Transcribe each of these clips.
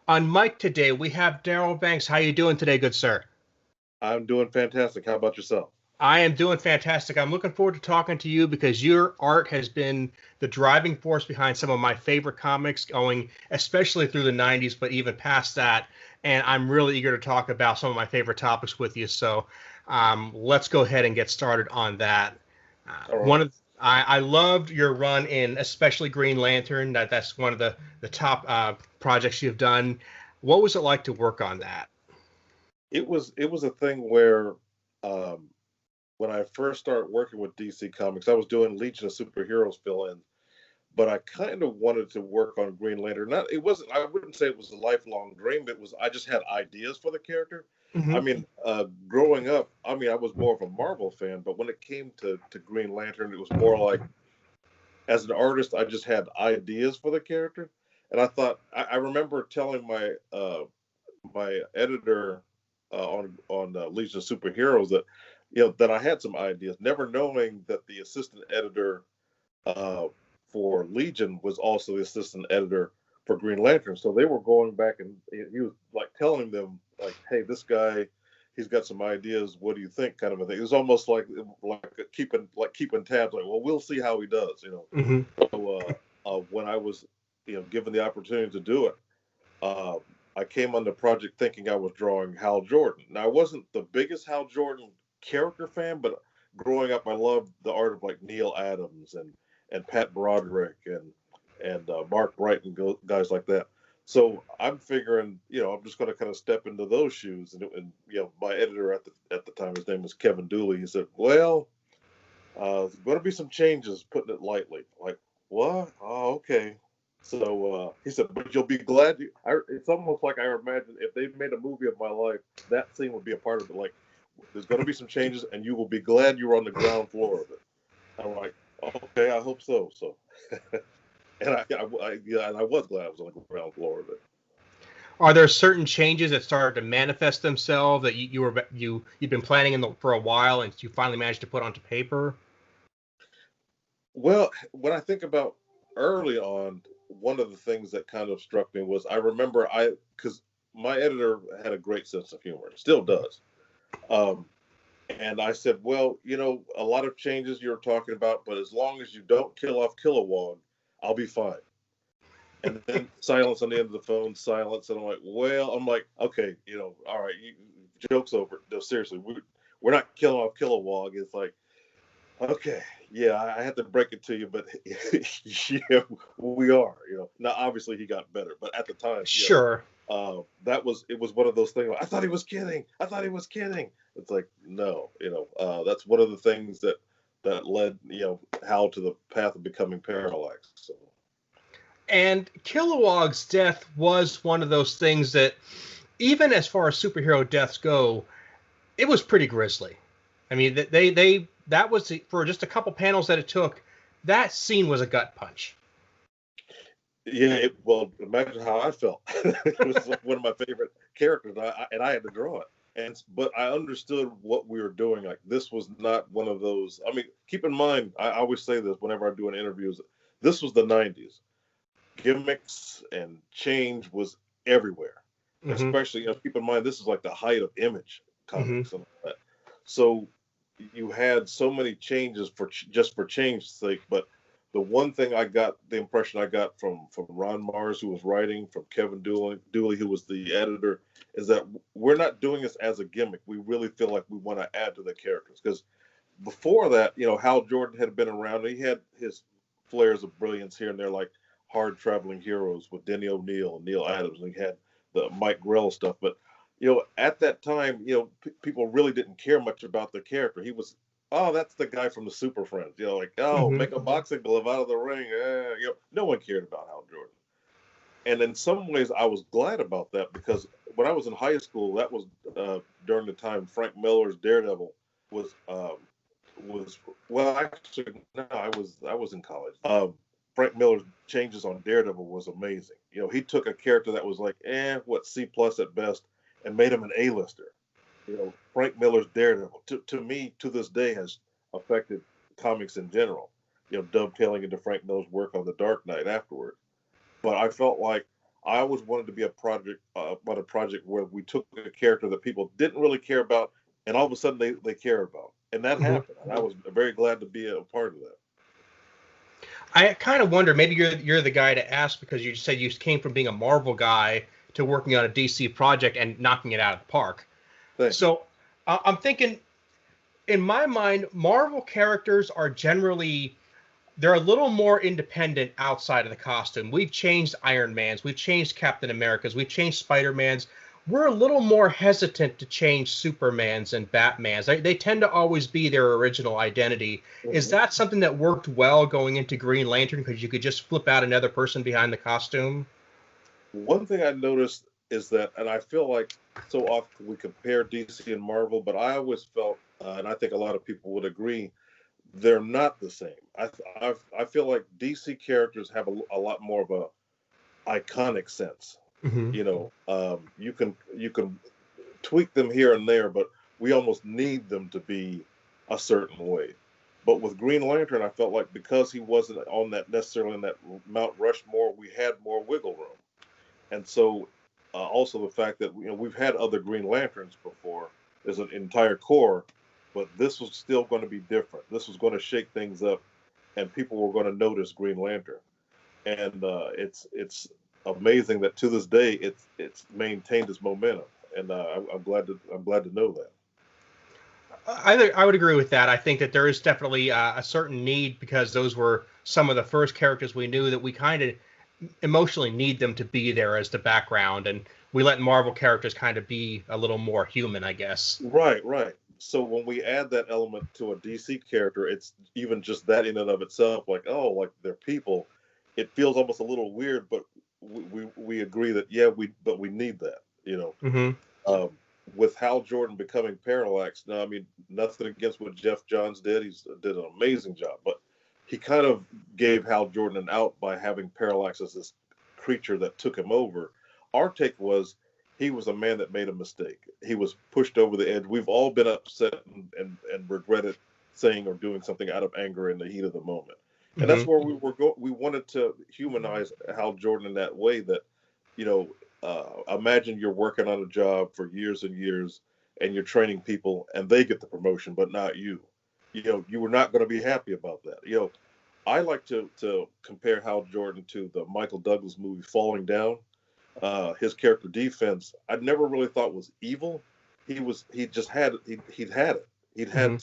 On mic today, we have Darryl Banks. How you doing today, good sir? I'm doing fantastic. How about yourself? I am doing fantastic. I'm looking forward to talking to you because your art has been the driving force behind some of my favorite comics, going especially through the 90s, but even past that. And I'm really eager to talk about some of my favorite topics with you. So let's go ahead and get started on that. All One right. of I loved your run in especially Green Lantern. That's one of the top projects you've done. What was it like to work on that? It was a thing where um, when I first started working with DC Comics, I was doing Legion of Superheroes fill-in, but I kind of wanted to work on Green Lantern. Not it wasn't I wouldn't say it was a lifelong dream. It was I just had ideas for the character. I Hmm. mean, growing up, I mean, I was more of a Marvel fan, but when it came to Green Lantern, it was more like as an artist, I just had ideas for the character, and I thought I remember telling my editor on Legion of Superheroes that that I had some ideas, never knowing that the assistant editor uh, for Legion was also the assistant editor for Green Lantern. So they were going back and he was like telling them like, "Hey, this guy, he's got some ideas. What do you think?" Kind of a thing. It was almost like keeping tabs. Like, well, we'll see how he does. Hmm. So when I was given the opportunity to do it, uh, I came on the project thinking I was drawing Hal Jordan. Now, I wasn't the biggest Hal Jordan character fan, but growing up, I loved the art of like Neil Adams and Pat Broderick and Mark Wright and guys like that. So I'm figuring, I'm just going to kind of step into those shoes. And my editor at the time, his name was Kevin Dooley. He said, "Well, there's going to be some changes, putting it lightly." Like, what? Oh, okay. So he said, "But you'll be glad." It's almost like I imagine if they made a movie of my life, that scene would be a part of it. Like, there's going to be some changes, and you will be glad you were on the ground floor of it. I'm like, okay, I hope so. So, and yeah, and I was glad I was on the ground floor of it. Are there certain changes that started to manifest themselves that you've been planning for a while and you finally managed to put onto paper? Well, when I think about early on, one of the things that kind of struck me was I remember because my editor had a great sense of humor, still does. Um, and I said, well, a lot of changes you're talking about, but as long as you don't kill off Kilowog, I'll be fine. And then silence on the end of the phone, silence. And I'm like, okay, all right, joke's over. No, seriously, we're not killing off Kilowog. It's like, okay, yeah, I had to break it to you, but yeah, we are. Now obviously he got better, but at the time, Sure. it was one of those things. I thought he was kidding. I thought he was kidding. It's like no, that's one of the things that led Hal to the path of becoming paralyzed. So And Kilowog's death was one of those things that, even as far as superhero deaths go, it was pretty grisly. I mean, they that was for just a couple panels that it took. That scene was a gut punch. yeah, well, imagine how I felt. It was like one of my favorite characters, and I had to draw it. But I understood what we were doing. Like this was not one of those. I mean, keep in mind, I always say this whenever I do an interviews. This was the '90s. Gimmicks and change was everywhere. Hmm. Especially, keep in mind this is like the height of Image Hmm. comics and all that. So you had so many changes just for change's sake. But the one thing the impression I got from Ron Mars, who was writing, from Kevin Dooley, who was the editor, is that we're not doing this as a gimmick. We really feel like we want to add to the characters because before that, Hal Jordan had been around. He had his flares of brilliance here and there, like Hard Traveling Heroes with Denny O'Neil and Neil Adams, and he had the Mike Grell stuff. But at that time, people really didn't care much about the character. He was, oh, that's the guy from the Super Friends. Like, oh, Hmm. make a boxing glove out of the ring. No one cared about Hal Jordan. And in some ways, I was glad about that because when I was in high school, that was during the time Frank Miller's Daredevil was was well, actually, no, I was in college. Frank Miller's changes on Daredevil was amazing. He took a character that was like, what, C plus at best, and made him an A-lister. Frank Miller's Daredevil to me to this day has affected comics in general. Dovetailing into Frank Miller's work on the Dark Knight afterward. But I felt like I always wanted to be on a project where we took a character that people didn't really care about, and all of a sudden they care about, and that Mhm. happened. And I was very glad to be a part of that. I kind of wonder, maybe you're the guy to ask because you said you came from being a Marvel guy to working on a DC project and knocking it out of the park. Thank you. So I'm thinking, in my mind, Marvel characters are generally they're a little more independent outside of the costume. We've changed Iron Man's, we've changed Captain America's, we've changed Spider Man's. We're a little more hesitant to change Superman's and Batman's. They tend to always be their original identity. Is Mhm. that something that worked well going into Green Lantern because you could just flip out another person behind the costume? One thing I noticed is that, and I feel like so often we compare DC and Marvel, but I always felt, and I think a lot of people would agree, they're not the same. I feel like DC characters have a lot more of a iconic sense. Hmm. You can tweak them here and there, but we almost need them to be a certain way. But with Green Lantern, I felt like because he wasn't on that necessarily in that Mount Rushmore, we had more wiggle room. And so, also the fact that we've had other Green Lanterns before. There's an entire core, but this was still going to be different. This was going to shake things up, and people were going to notice Green Lantern. And it's amazing that to this day it's maintained its momentum. And I'm glad to know that. I would agree with that. I think that there is definitely a certain need because those were some of the first characters we knew that we kind of emotionally need them to be there as the background, and we let Marvel characters kind of be a little more human, I guess. Right, right. So when we add that element to a DC character, it's even just that in and of itself, like, oh, like they're people. It feels almost a little weird, but we agree that yeah, we need that, you know. Hmm. Um, with Hal Jordan becoming Parallax, now I mean nothing against what Jeff Johns did. He's did an amazing job, but he kind of gave Hal Jordan an out by having Parallax as this creature that took him over. Our take was he was a man that made a mistake. He was pushed over the edge. We've all been upset and regretted saying or doing something out of anger in the heat of the moment. And that's Hmm. where we were going. We wanted to humanize Hal Jordan in that way that, you know, imagine you're working on a job for years and years and you're training people and they get the promotion, but not you. You were not going to be happy about that. I like to compare Hal Jordan to the Michael Douglas movie Falling Down. His character defense, I never really thought was evil. He just had he'd had it. Hmm.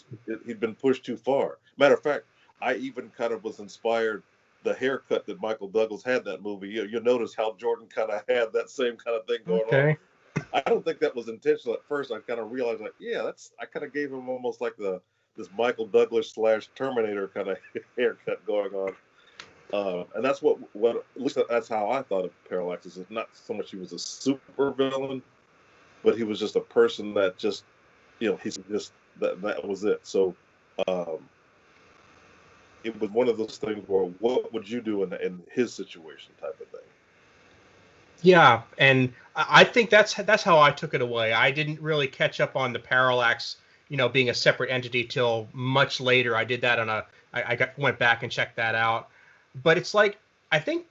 He'd been pushed too far. Matter of fact, I even kind of was inspired the haircut that Michael Douglas had in that movie. You'll notice how Jordan kind of had that same kind of thing going on. Okay. I don't think that was intentional at first. I kind of realized like, yeah, I kind of gave him almost like this Michael Douglas slash Terminator kind of haircut going on. And that's what at least that's how I thought of Parallax. Is not so much he was a super villain, but he was just a person that just he's just that was it. So um, it was one of those things where what would you do in his situation type of thing. Yeah, and I think that's how I took it away. I didn't really catch up on the parallax, being a separate entity till much later. I did that on went back and checked that out. But it's like I think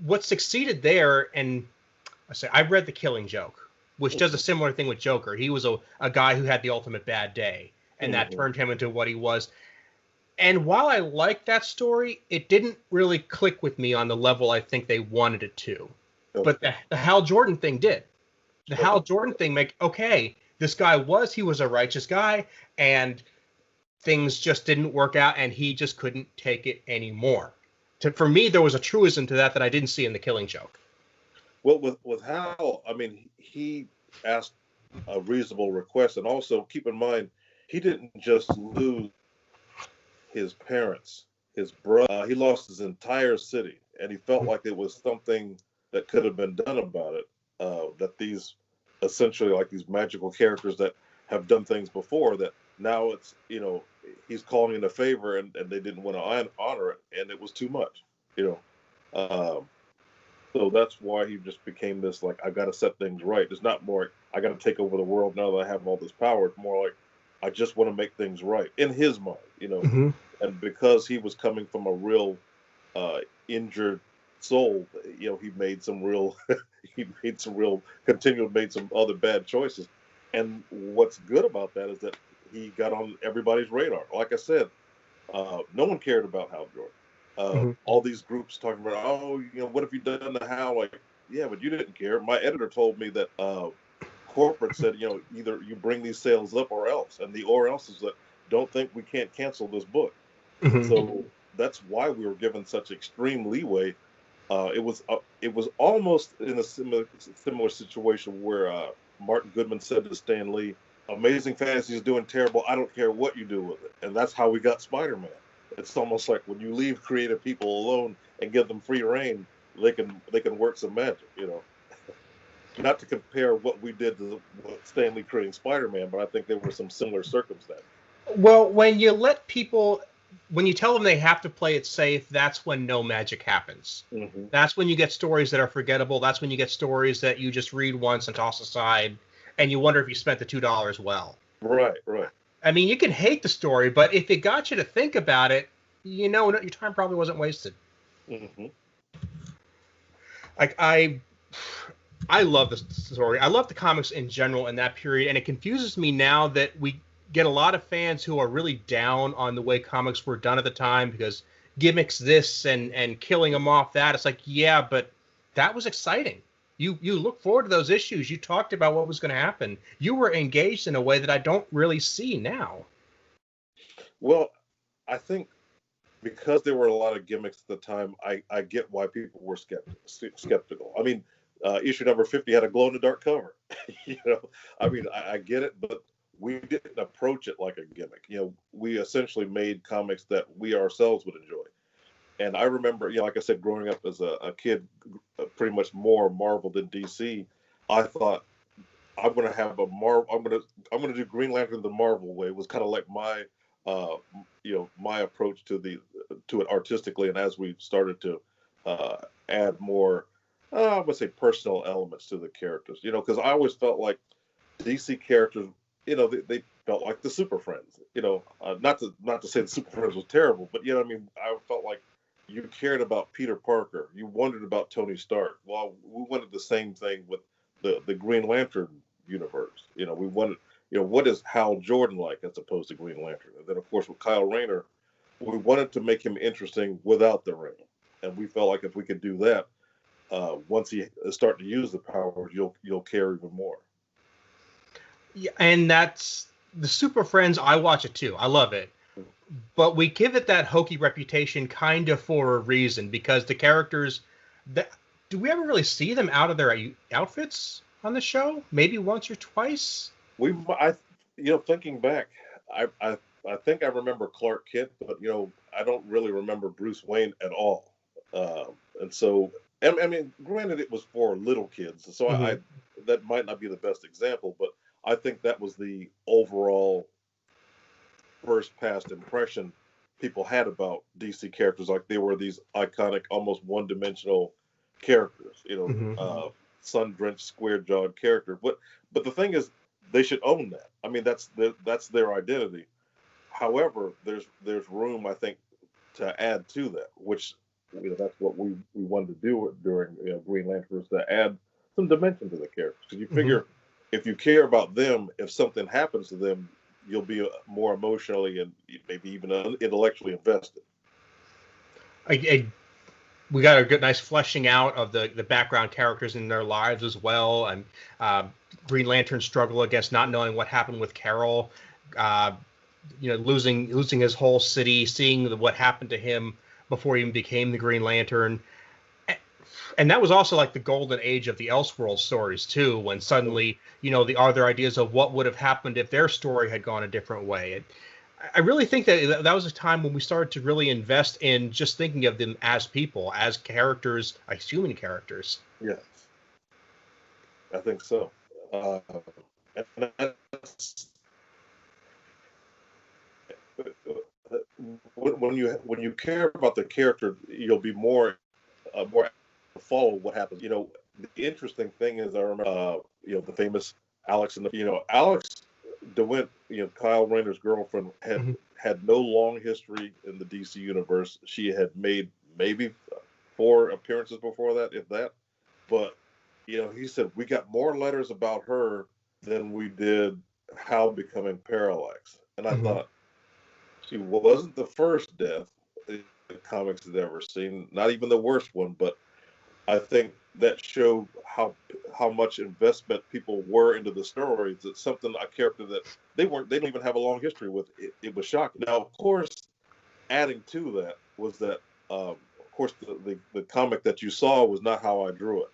what succeeded there, and I read The Killing Joke, which does a Mm-hmm. similar thing with Joker. He was a guy who had the ultimate bad day, and that Mm-hmm. turned him into what he was. And while I liked that story, it didn't really click with me on the level I think they wanted it to. But Okay. the Hal Jordan thing did. The Hal Okay. Jordan thing make okay, this guy he was a righteous guy, and things just didn't work out, and he just couldn't take it anymore. For me, there was a truism to that I didn't see in The Killing Joke. Well, with Hal, I mean, he asked a reasonable request, and also keep in mind, he didn't just lose his parents, his brother. He lost his entire city, and he felt like it was something that could have been done about it. That these essentially like these magical characters that have done things before that now it's he's calling in a favor and they didn't want to honor it and it was too much. You know, so that's why he just became this like I got to set things right. It's not more I got to take over the world now that I have all this power. It's more like I just want to make things right in his mind. Mm-hmm. And because he was coming from a real injured soul, he made some real, made some other bad choices. And what's good about that is that he got on everybody's radar. Like I said, no one cared about Hal Jordan. All these groups talking about, oh, what have you done to Hal? Like, yeah, but you didn't care. My editor told me that corporate said, either you bring these sales up or else. And the or else is that don't think we can't cancel this book. So that's why we were given such extreme leeway. It was almost in a similar situation where Martin Goodman said to Stan Lee, Amazing Fantasy is doing terrible. I don't care what you do with it. And that's how we got Spider-Man. It's almost like when you leave creative people alone and give them free reign, they can work some magic, Not to compare what we did to Stan Lee creating Spider-Man, but I think there were some similar circumstances. Well, when you tell them they have to play it safe, that's when no magic happens. That's when you get stories that are forgettable. That's when you get stories that you just read once and toss aside, and you wonder if you spent the $2 well. Right. I mean, you can hate the story, but if it got you to think about it, your time probably wasn't wasted. Like I love this story. I love the comics in general in that period, and it confuses me now that we get a lot of fans who are really down on the way comics were done at the time because gimmicks this and killing them off that. It's like, yeah, but that was exciting. You look forward to those issues. You talked about what was going to happen. You were engaged in a way that I don't really see now. Well, I think because there were a lot of gimmicks at the time, I get why people were skeptical. I mean, issue number 50 had a glow-in-the-dark cover. I mean, I get it, but we didn't approach it like a gimmick. We essentially made comics that we ourselves would enjoy. And I remember, like I said, growing up as a kid, pretty much more Marvel than DC, I thought I'm going to have I'm going to do Green Lantern the Marvel way. It was kind of like my my approach to it artistically, and as we started to add more, I would say, personal elements to the characters. Because I always felt like DC characters, they felt like the Super Friends. Not to say the Super Friends was terrible, but I mean, I felt like you cared about Peter Parker, you wondered about Tony Stark. Well, we wanted the same thing with the Green Lantern universe. We wanted, what is Hal Jordan like as opposed to Green Lantern? And then, of course, with Kyle Rayner, we wanted to make him interesting without the ring. And we felt like if we could do that, once he is starting to use the powers, you'll care even more. Yeah, and that's the Super Friends. I watch it too. I love it. But we give it that hokey reputation kind of for a reason, because the characters, do we ever really see them out of their outfits on the show? Maybe once or twice? Thinking back, I think I remember Clark Kent, but I don't really remember Bruce Wayne at all. And so, I mean, granted, it was for little kids, so that might not be the best example, but I think that was the overall first past impression people had about DC characters. Like they were these iconic, almost one-dimensional characters. Sun-drenched, square-jawed character. But the thing is, they should own that. I mean, that's their identity. However, there's room, I think, to add to that, which that's what we wanted to do during Green Lantern, is to add some dimension to the characters. Because you figure if you care about them, if something happens to them, you'll be more emotionally and maybe even intellectually invested. We got a good, nice fleshing out of the background characters in their lives as well, and Green Lantern's struggle against not knowing what happened with Carol, losing his whole city, seeing what happened to him before he even became the Green Lantern. And that was also like the golden age of the Elseworld stories too, when suddenly, the other ideas of what would have happened if their story had gone a different way. I really think that was a time when we started to really invest in just thinking of them as people, as characters, as human characters. Yes, I think so. And when you care about the character, you'll be more follow what happens. The interesting thing is, I remember, the famous Alex and Alex DeWint, Kyle Rayner's girlfriend, had no long history in the DC universe. She had made maybe 4 appearances before that, if that. But he said we got more letters about her than we did Hal becoming Parallax. And I Mhm. thought, she wasn't the first death the comics had ever seen, not even the worst one, but I think that showed how much investment people were into the stories. It's something, a character that they don't even have a long history with. It was shocking. Now, of course, adding to that was that, of course, the comic that you saw was not how I drew it,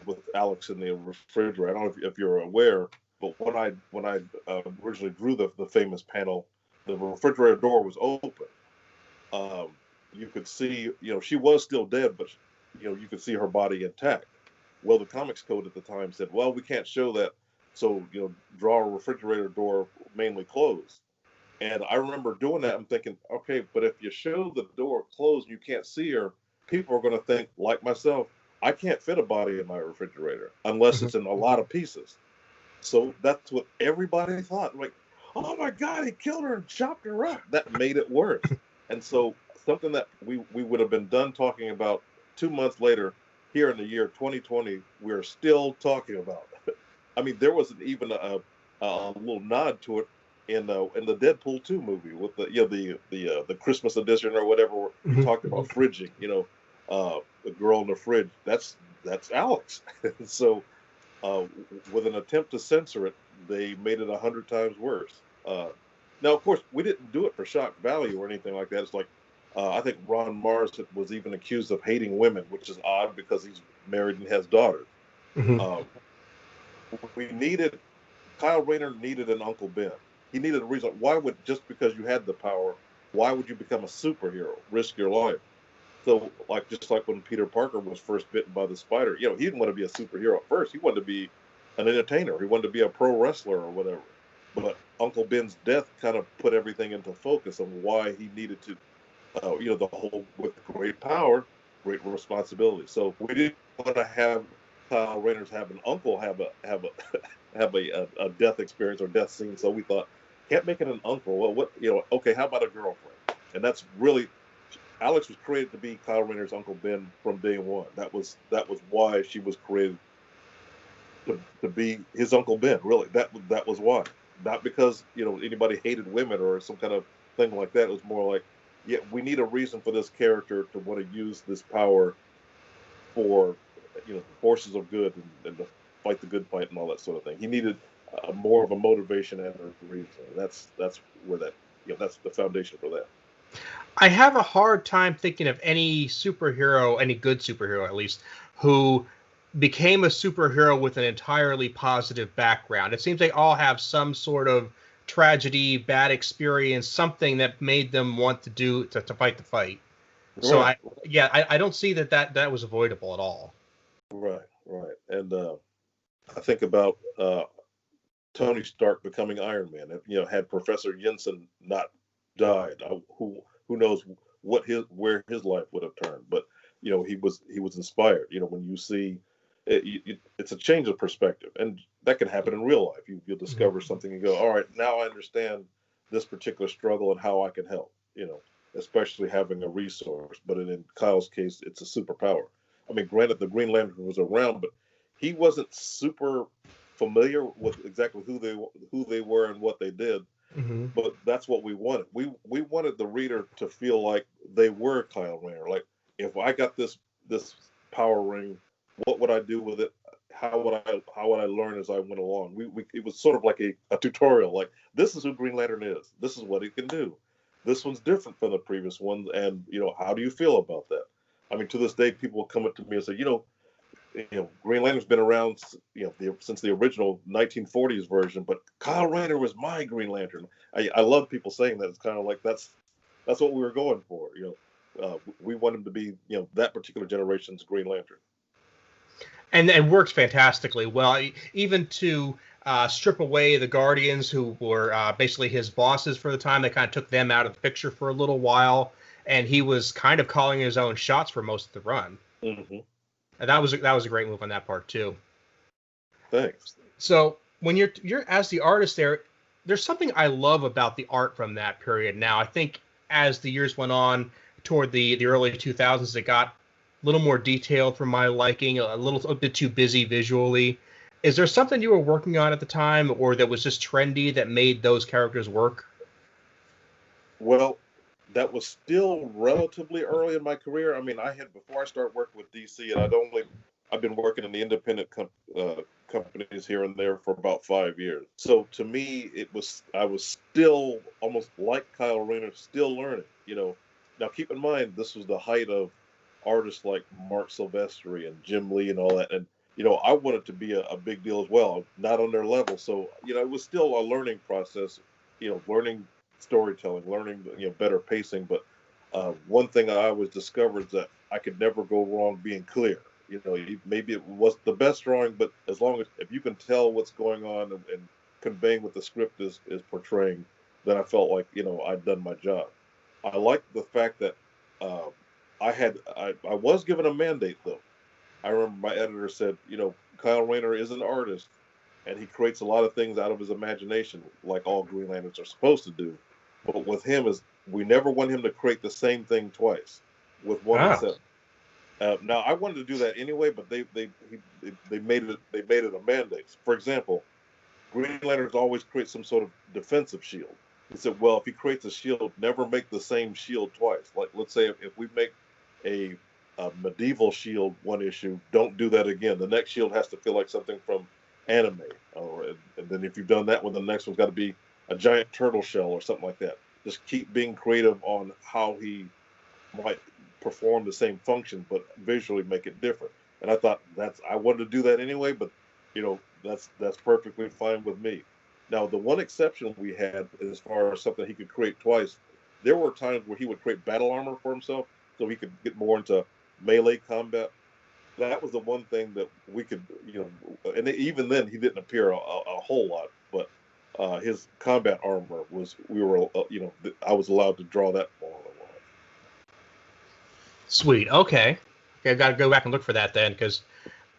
with Alex in the refrigerator. I don't know if you're aware, but when I originally drew the famous panel, the refrigerator door was open. Um, you could see, she was still dead, but you could see her body intact. Well, the comics code at the time said, well, we can't show that, so draw a refrigerator door mainly closed. And I remember doing that. I'm thinking, okay, but if you show the door closed and you can't see her, people are going to think, like myself, I can't fit a body in my refrigerator unless Mhm. it's in a lot of pieces. So that's what everybody thought. Like, oh my God, he killed her and chopped her up. That made it worse. And so something that we would have been done talking about 2 months later, here in the year 2020, we're still talking about. I mean, there was even a little nod to it in the Deadpool 2 movie with the Christmas edition or whatever, where he Mhm. talked about fridging. The girl in the fridge. That's Alex. So, uh, with an attempt to censor it, they made it 100 times worse. Now, of course, we didn't do it for shock value or anything like that. It's like, I think Ron Mars was even accused of hating women, which is odd because he's married and has daughters. Mhm. Um, we needed Kyle Rayner needed an Uncle Ben. He needed a reason. Why would, just because you had the power, why would you become a superhero, risk your life? So, like, just like when Peter Parker was first bitten by the spider, he didn't want to be a superhero at first. He wanted to be an entertainer. He wanted to be a pro wrestler or whatever. But Uncle Ben's death kind of put everything into focus on why he needed to, the whole, with great power, great responsibility. So we didn't want to have Kyle Rayner's have an uncle have a have a death experience or death scene. So we thought, can't make it an uncle. Well, okay, how about a girlfriend? And that's really, Alex was created to be Kyle Rayner's Uncle Ben from day one. That was why she was created to be his Uncle Ben. Really, that was why. Not because anybody hated women or some kind of thing like that. It was more like, yeah, we need a reason for this character to want to use this power for the forces of good, and to fight the good fight and all that sort of thing. He needed more of a motivation and a reason. That's where that's the foundation for that. I have a hard time thinking of any superhero, any good superhero at least, who became a superhero with an entirely positive background. It seems they all have some sort of tragedy, bad experience, something that made them want to to fight the fight. So Right, I don't see that was avoidable at all. right. And I think about Tony Stark becoming Iron Man. Had Professor Jensen not died, who knows where his life would have turned. But he was inspired. When you see it's a change of perspective, and that can happen in real life. You'll Mhm. discover something and go, all right, now I understand this particular struggle and how I can help. Especially having a resource. But in Kyle's case, it's a superpower. I mean, granted, the Green Lantern was around, but he wasn't super familiar with exactly who they were and what they did. Mhm. But that's what we wanted. We wanted the reader to feel like they were Kyle Rayner. Like, if I got this power ring, what would I do with it? How would I learn as I went along? We it was sort of like a tutorial. Like, this is who Green Lantern is. This is what he can do. This one's different from the previous one, and how do you feel about that? I mean, to this day, people will come up to me and say, Green Lantern's been around, since the original 1940s version, but Kyle Rayner was my Green Lantern. I love people saying that. It's kind of like that's what we were going for. We want him to be, that particular generation's Green Lantern. And it works fantastically well, even to strip away the Guardians, who were basically his bosses for the time. They kind of took them out of the picture for a little while, and he was kind of calling his own shots for most of the run. Hmm. And that was a great move on that part too. Thanks. So when you're as the artist there's something I love about the art from that period. Now I think as the years went on toward the early 2000s, it got little more detailed for my liking, a bit too busy visually. Is there something you were working on at the time, or that was just trendy that made those characters work? Well, that was still relatively early in my career. I mean, I had before I started working with DC, and I've been working in the independent companies here and there for about 5 years. So to me, I was still almost like Kyle Rayner, still learning. Now keep in mind this was the height of artists like Mark Silvestri and Jim Lee and all that, and I wanted to be a big deal as well, not on their level. So it was still a learning process. Learning storytelling, learning better pacing. But one thing I always discovered is that I could never go wrong being clear. Maybe it was the best drawing, but as long as if you can tell what's going on and conveying what the script is portraying, then I felt like I'd done my job. I like the fact that uh, I was given a mandate though. I remember my editor said, Kyle Rayner is an artist, and he creates a lot of things out of his imagination, like all Green Lanterns are supposed to do. But with him is we never want him to create the same thing twice, with one Ah, exception. Now I wanted to do that anyway, but they made it a mandate. For example, Green Lanterns always create some sort of defensive shield. He said, well, if he creates a shield, never make the same shield twice. Like let's say if we make a, a medieval shield one issue, don't do that again. The next shield has to feel like something from anime, and then if you've done that one, the next one's got to be a giant turtle shell or something like that. Just keep being creative on how he might perform the same function, but visually make it different. And I thought I wanted to do that anyway, but that's perfectly fine with me. Now, the one exception we had as far as something he could create twice, there were times where he would create battle armor for himself so he could get more into melee combat. That was the one thing that we could, and even then he didn't appear a whole lot, but his combat armor was, I was allowed to draw that more than once. sweet. Okay. Okay, I've got to go back and look for that then, because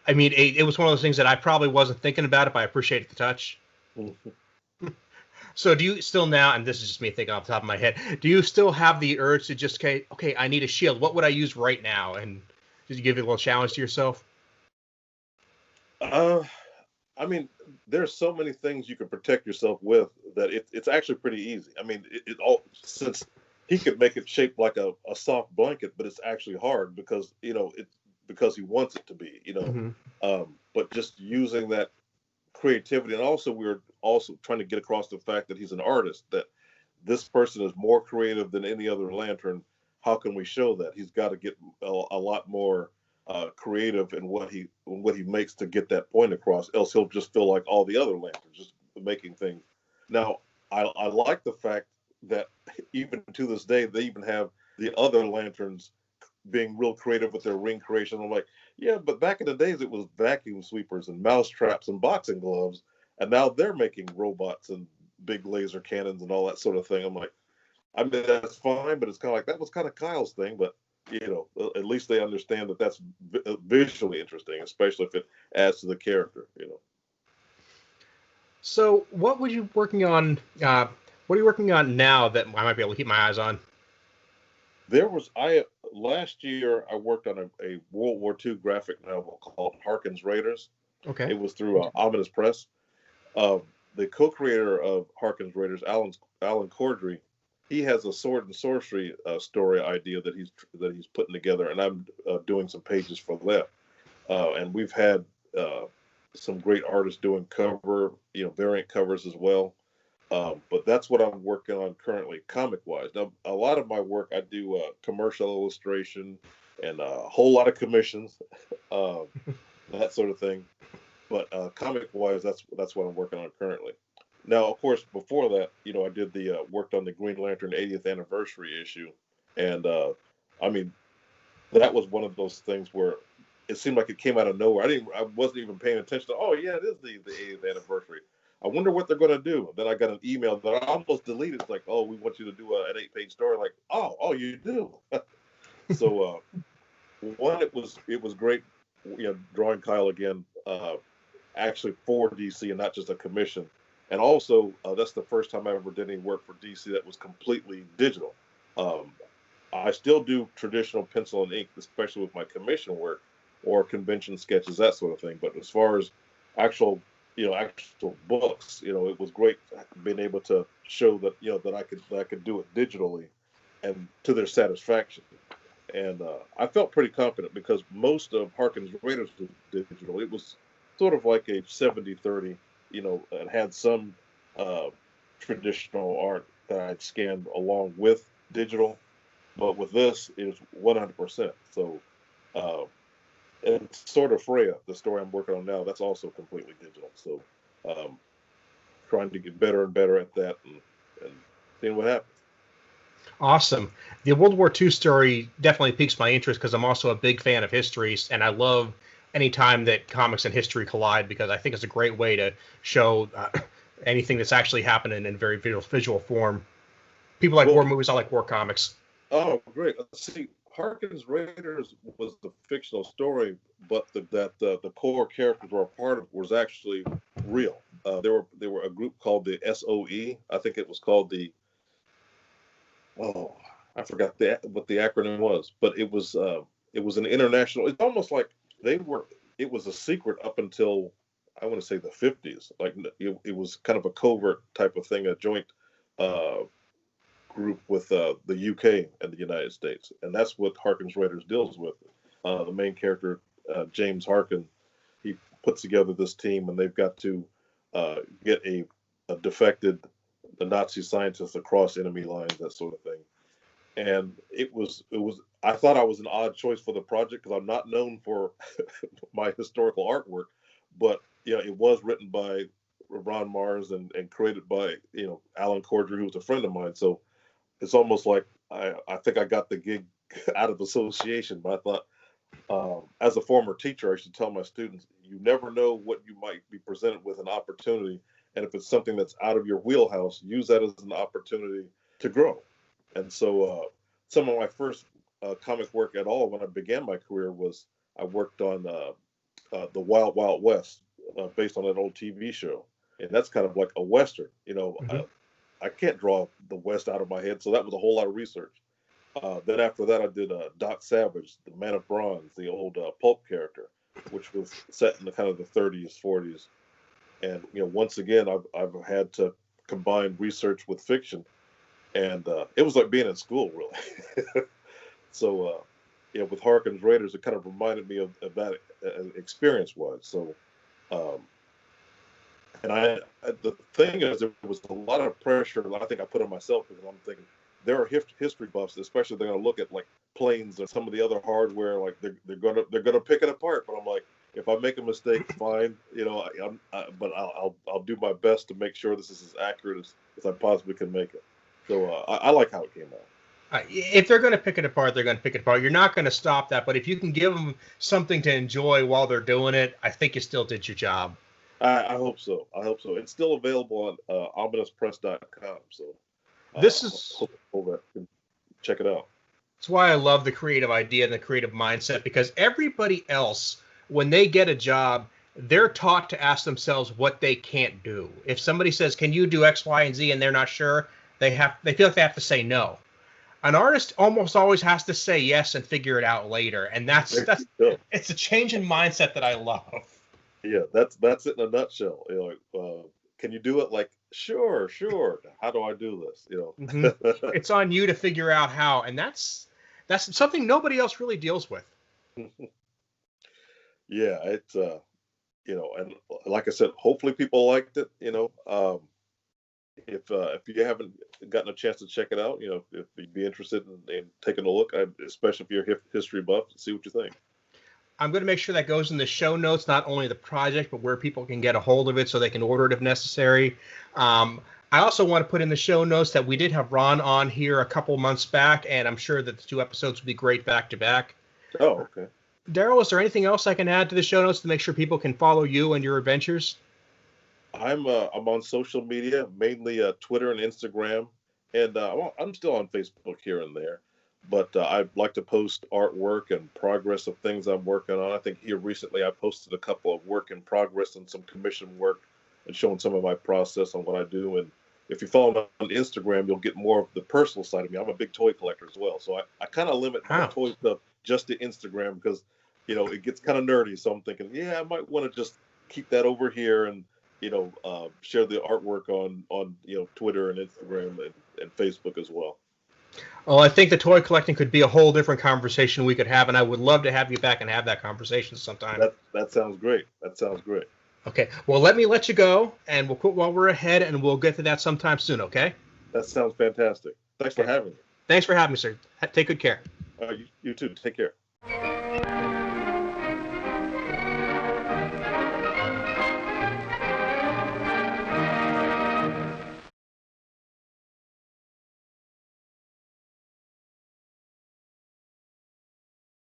I mean, it was one of those things that I probably wasn't thinking about it, but I appreciate the touch. So do you still now, and this is just me thinking off the top of my head, do you still have the urge to just, okay, I need a shield. What would I use right now? And did you give it a little challenge to yourself? Uh, I mean, there's so many things you can protect yourself with that it's actually pretty easy. I mean, it all since he could make it shaped like a soft blanket, but it's actually hard because because he wants it to be. Hmm. But just using that creativity, and also we were also trying to get across the fact that he's an artist, that this person is more creative than any other lantern. How can we show that? He's got to get a lot more creative in what he makes to get that point across. Else he'll just feel like all the other lanterns, just making things. Now I like the fact that even to this day they even have the other lanterns being real creative with their ring creation. I'm like, yeah, but back in the days it was vacuum sweepers and mouse traps and boxing gloves, and now they're making robots and big laser cannons and all that sort of thing. I'm like, I mean, that's fine, but it's kind of like that was kind of Kyle's thing, but at least they understand that that's visually interesting, especially if it adds to the character. So what were you working on? What are you working on now that I might be able to keep my eyes on? There was I Last year I worked on a World War II graphic novel called Harkin's Raiders. Okay. It was through Ominous Press. Uh, the co-creator of Harkin's Raiders, Alan Cordry, he has a sword and sorcery story idea that he's putting together, and I'm doing some pages for that. And we've had uh, some great artists doing variant covers as well. But that's what I'm working on currently, comic wise. Now, a lot of my work I do commercial illustration and a whole lot of commissions, uh, that sort of thing. But comic wise, that's what I'm working on currently. Now, of course, before that, I did the worked on the Green Lantern 80th anniversary issue, and I mean, that was one of those things where it seemed like it came out of nowhere. I wasn't even paying attention to. Oh yeah, it is the 80th anniversary. I wonder what they're going to do. Then I got an email that I almost deleted. It's like, oh, we want you to do an 8-page story. Like, oh, you do. So one, it was great, drawing Kyle again, actually for DC and not just a commission. And also, that's the first time I ever did any work for DC that was completely digital. Um, I still do traditional pencil and ink, especially with my commission work or convention sketches, that sort of thing. But as far as actual, actual books, it was great being able to show that, that I could do it digitally and to their satisfaction. And I felt pretty confident because most of Harkin's Raiders was digital. It was sort of like a 70-30, and had some uh, traditional art that I'd scanned along with digital. But with this, it's 100%. So, uh, and sort of Freya, the story I'm working on now, that's also completely digital. So, um, trying to get better and better at that, and seeing what happens. Awesome. The World War II story definitely piques my interest because I'm also a big fan of histories, and I love any time that comics and history collide because I think it's a great way to show anything that's actually happening in very visual form. People like Well, war movies. I like war comics. oh, great. See, Harkin's Raiders was the fictional story, but the core characters were a part of was actually real. There were a group called the SOE. I think it was called the oh, I forgot what the acronym was, but it was an international. It's almost like they were. It was a secret up until I want to say the 50s. Like it was kind of a covert type of thing, a joint uh, group with the UK and the United States, and that's what Harkin's Raiders deals with. The main character, James Harkin, he puts together this team, and they've got to get a defected the Nazi scientists across enemy lines, that sort of thing. And it was. I thought I was an odd choice for the project because I'm not known for my historical artwork, but it was written by Ron Mars and created by Alan Corddry, who was a friend of mine. So it's almost like I think I got the gig out of association. But I thought, as a former teacher, I should tell my students, you never know what you might be presented with an opportunity. And if it's something that's out of your wheelhouse, use that as an opportunity to grow. And so some of my first comic work at all when I began my career was I worked on the Wild Wild West, based on an old TV show. And that's kind of like a Western. Mm-hmm. I can't draw the West out of my head. So that was a whole lot of research. Then after that, I did Doc Savage, the Man of Bronze, the old pulp character, which was set in the kind of the 30s, 40s. And once again, I've had to combine research with fiction, and it was like being in school, really. So, with Harkin's Raiders, it kind of reminded me of that experience-wise. So, um, and the thing is, there was a lot of pressure that I think I put on myself because I'm thinking there are history buffs, especially they're going to look at like planes or some of the other hardware, like they're gonna pick it apart. But I'm like, if I make a mistake, fine, but I'll do my best to make sure this is as accurate as I possibly can make it. So I like how it came out. If they're going to pick it apart, they're going to pick it apart. You're not going to stop that. But if you can give them something to enjoy while they're doing it, I think you still did your job. I hope so. I hope so. It's still available on ominouspress.com. So This is hope that can check it out. That's why I love the creative idea and the creative mindset because everybody else, when they get a job, they're taught to ask themselves what they can't do. If somebody says, "Can you do X, Y, and Z?" and they're not sure, they feel like they have to say no. An artist almost always has to say yes and figure it out later, and that's it's a change in mindset that I love. Yeah, that's it in a nutshell. Can you do it? Like, sure. How do I do this? Mm-hmm. It's on you to figure out how, and that's something nobody else really deals with. Yeah, it's and like I said, hopefully people liked it. If you haven't gotten a chance to check it out, if you'd be interested in taking a look, especially if you're a history buff, see what you think. I'm going to make sure that goes in the show notes, not only the project, but where people can get a hold of it so they can order it if necessary. I also want to put in the show notes that we did have Ron on here a couple months back, and I'm sure that the 2 episodes will be great back to back. Oh, okay. Darryl, is there anything else I can add to the show notes to make sure people can follow you and your adventures? I'm on social media, mainly Twitter and Instagram, and I'm still on Facebook here and there. But I'd like to post artwork and progress of things I'm working on. I think here recently I posted a couple of work in progress and some commission work and showing some of my process on what I do. And if you follow me on Instagram, you'll get more of the personal side of me. I'm a big toy collector as well, so I kind of limit my toy stuff just to Instagram because it gets kind of nerdy. So I'm thinking, I might want to just keep that over here and share the artwork on Twitter and Instagram and Facebook as well. Well, I think the toy collecting could be a whole different conversation we could have, and I would love to have you back and have that conversation sometime. That sounds great. Okay. Well, let me let you go, and we'll quit while we're ahead, and we'll get to that sometime soon, okay? That sounds fantastic. Thanks for having me. Thanks for having me, sir. Take good care. You too. Take care.